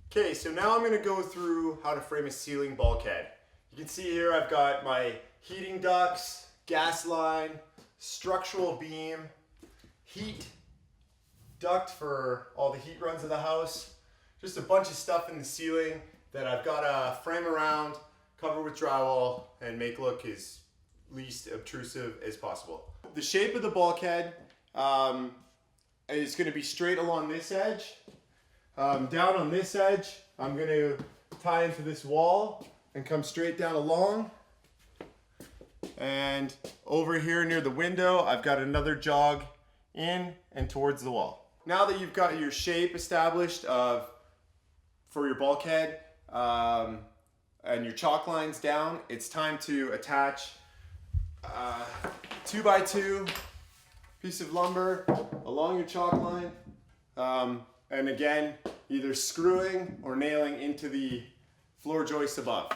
Okay, so now I'm going to go through how to frame a ceiling bulkhead. You can see here I've got my heating ducts, gas line, structural beam, heat duct for all the heat runs of the house, just a bunch of stuff in the ceiling that I've got to frame around, cover with drywall, and make look as least obtrusive as possible. The shape of the bulkhead is going to be straight along this edge. Down on this edge, I'm going to tie into this wall and come straight down along. And over here near the window, I've got another jog in and towards the wall. Now that you've got your shape established for your bulkhead and your chalk lines down, it's time to attach 2x2 piece of lumber along your chalk line. And again, either screwing or nailing into the floor joist above.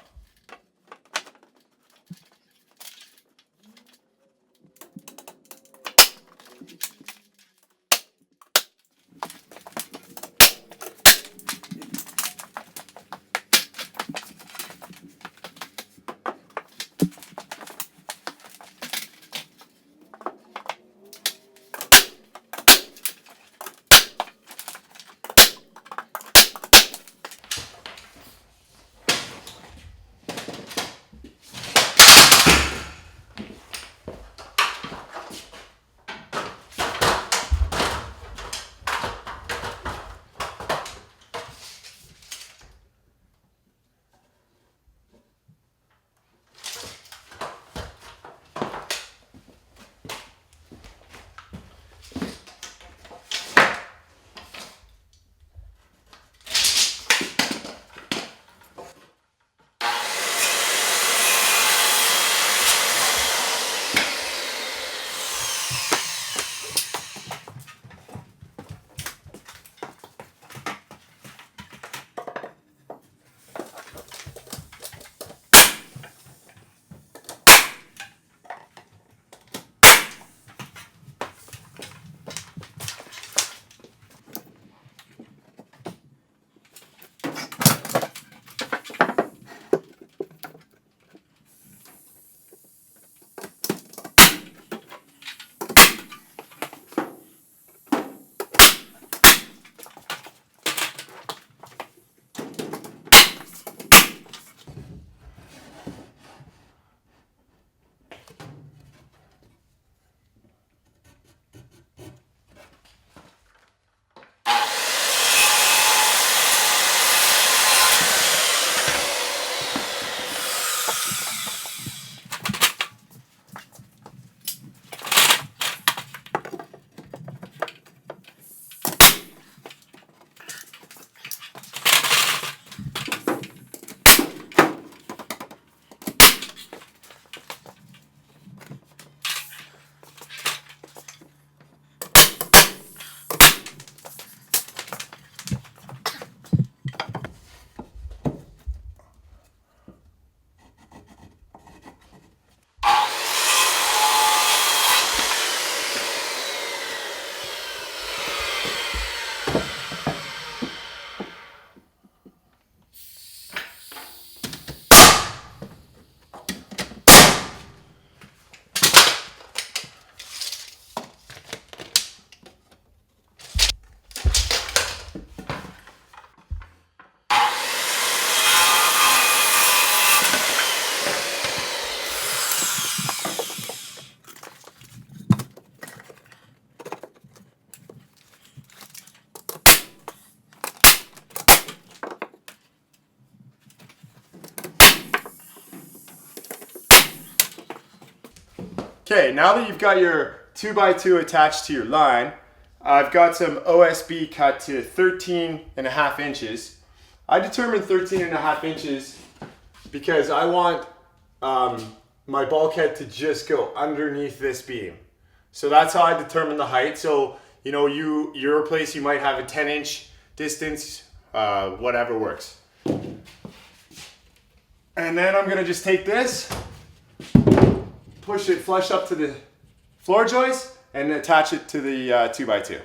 Okay, now that you've got your 2x2 attached to your line, I've got some OSB cut to 13.5 inches. I determined 13.5 inches because I want my bulkhead to just go underneath this beam. So that's how I determine the height. So, you know, your place, you might have a 10-inch distance, whatever works. And then I'm gonna just take this, push it flush up to the floor joist, and attach it to the 2x2.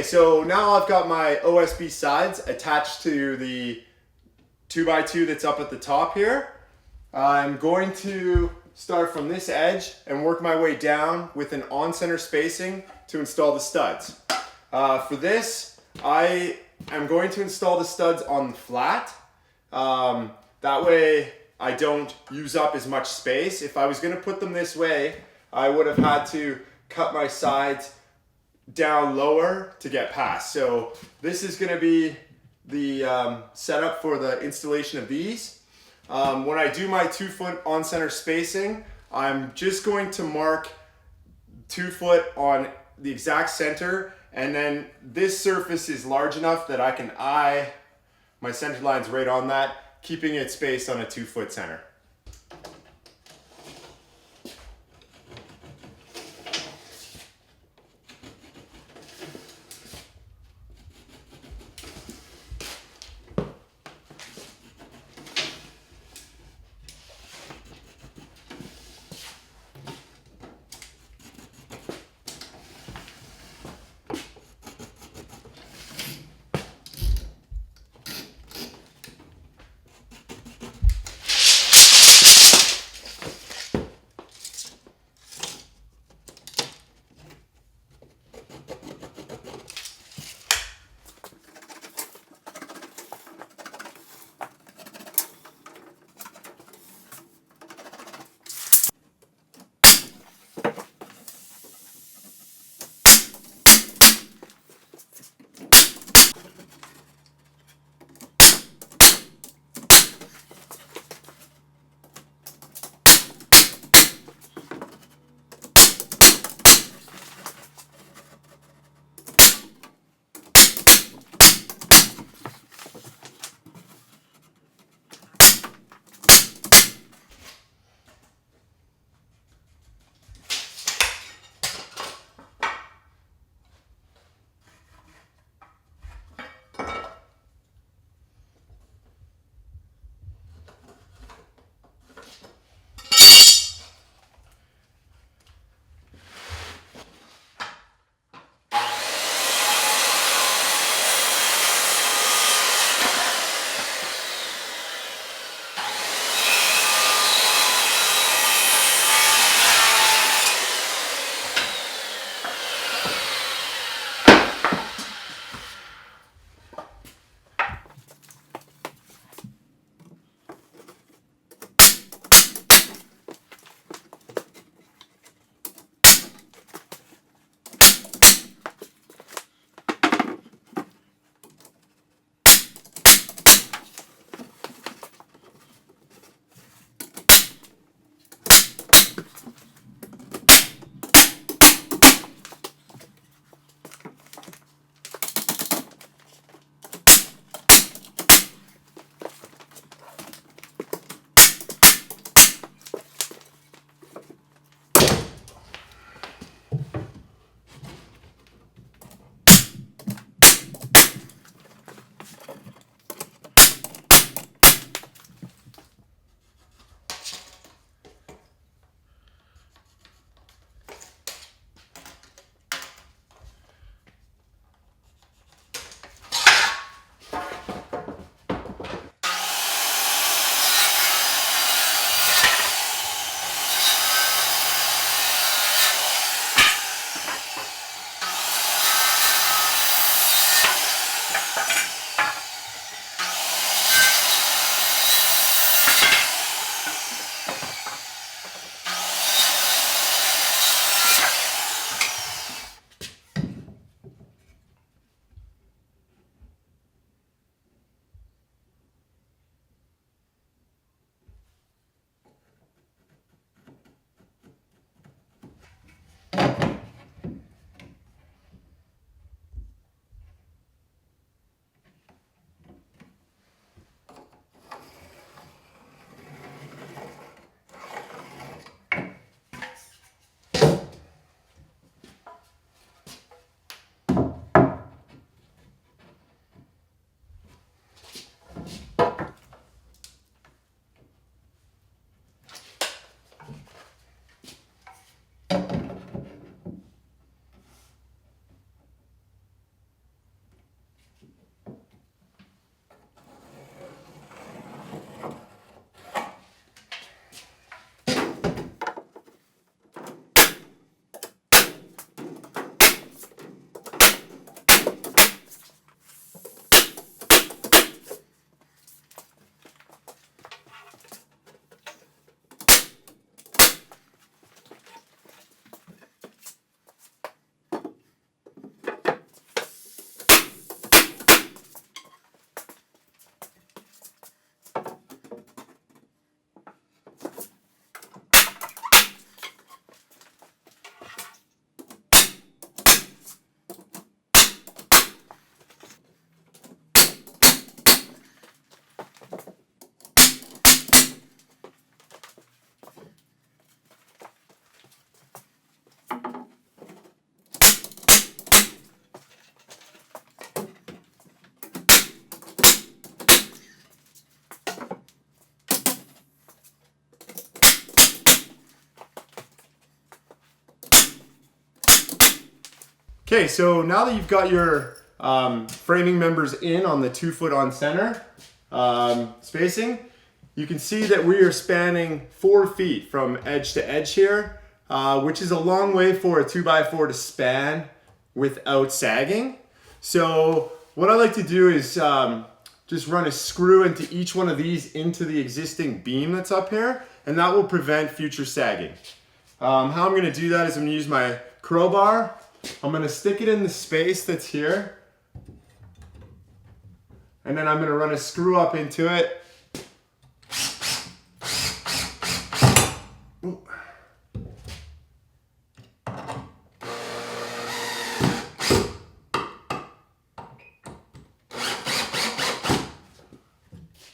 so now I've got my OSB sides attached to the 2x2 that's up at the top here. I'm going to start from this edge and work my way down with an on-center spacing to install the studs. For this, I am going to install the studs on the flat. That way I don't use up as much space. If I was going to put them this way, I would have had to cut my sides down lower to get past. So this is going to be the setup for the installation of these. When I do my 2 foot on center spacing, I'm just going to mark 2 foot on the exact center, and then this surface is large enough that I can eye my center lines right on that, keeping it spaced on a 2 foot center. Okay, so now that you've got your framing members in on the 2 foot on center spacing, you can see that we are spanning 4 feet from edge to edge here, which is a long way for a 2x4 to span without sagging. So what I like to do is just run a screw into each one of these into the existing beam that's up here, and that will prevent future sagging. How I'm going to do that is I'm going to use my crowbar. I'm going to stick it in the space that's here, and then I'm going to run a screw up into it.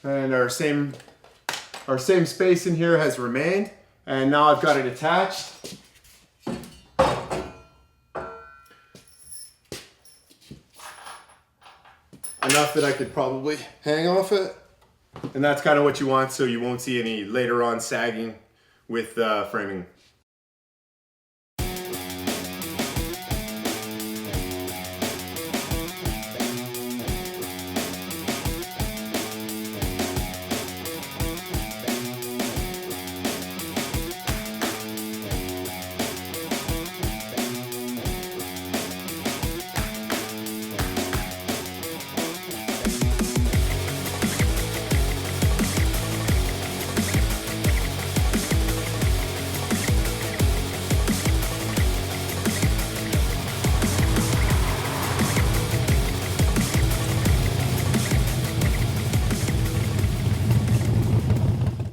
And our same space in here has remained, and now I've got it attached. Enough that I could probably hang off it, and that's kind of what you want, so you won't see any later on sagging with framing.